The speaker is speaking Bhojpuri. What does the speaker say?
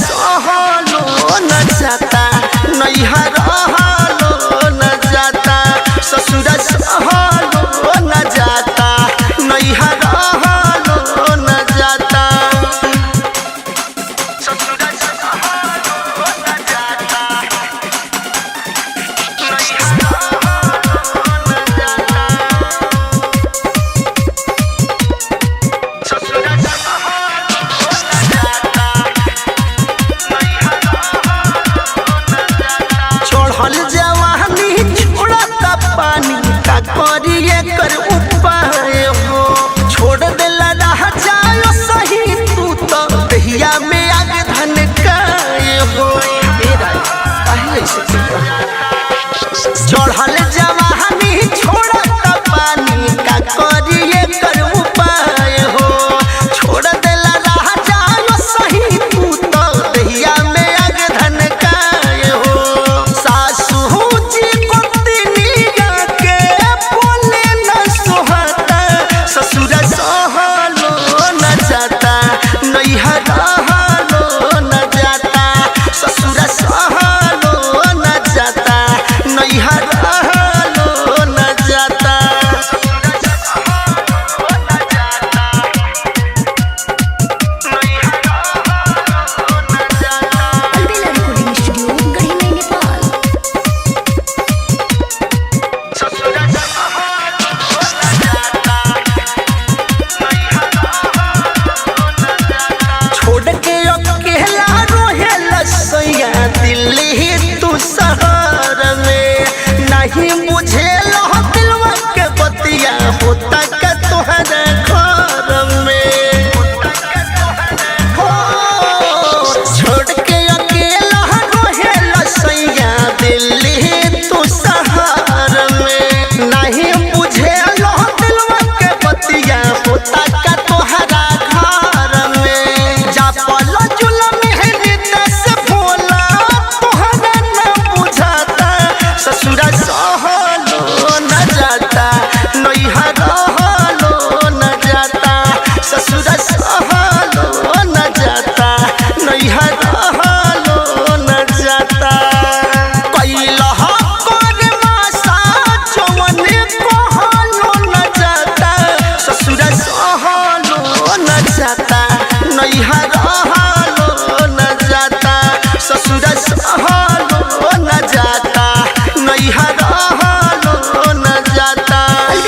सहलो न जाता नैहर रहलो न जाता ससुर सहलो न जाता नैहर रहलो न जाता ससुर सहलो न जाता पानी का करिए कर उपाय हो छोड़ देला रह जायो सही तू तो दहिया में आग धन काए हो चढ़ल जवानी छोड़त पानी का करिए कर उपाय हो छोड़ देला रह जायो सही तू तो दहिया में आग धन काए हो सासू जी ससुर सहलो न जाता नैहर रहलो न जाता ससुर सहलो न जाता नैहर रहलो न जाता दिल्ली तू शहर में नहीं बुझे दिलवा के बतिया होता का तोहरा घर में हो छोड़ के अकेला रोहेला सैया दिल्ली तू शहर में नहीं बुझे दिलवा के बतिया होता का तोहरा घर में जा पल जुलम ससुर सहलो न जाता नैहर रहलो न जाता ससुर सहलो न जाता नैहर रहलो न जाता कैलह कर मासा जवन कहलो न जाता ससुर सहलो न जाता नैहर रहलो न जाता ससुर सहलो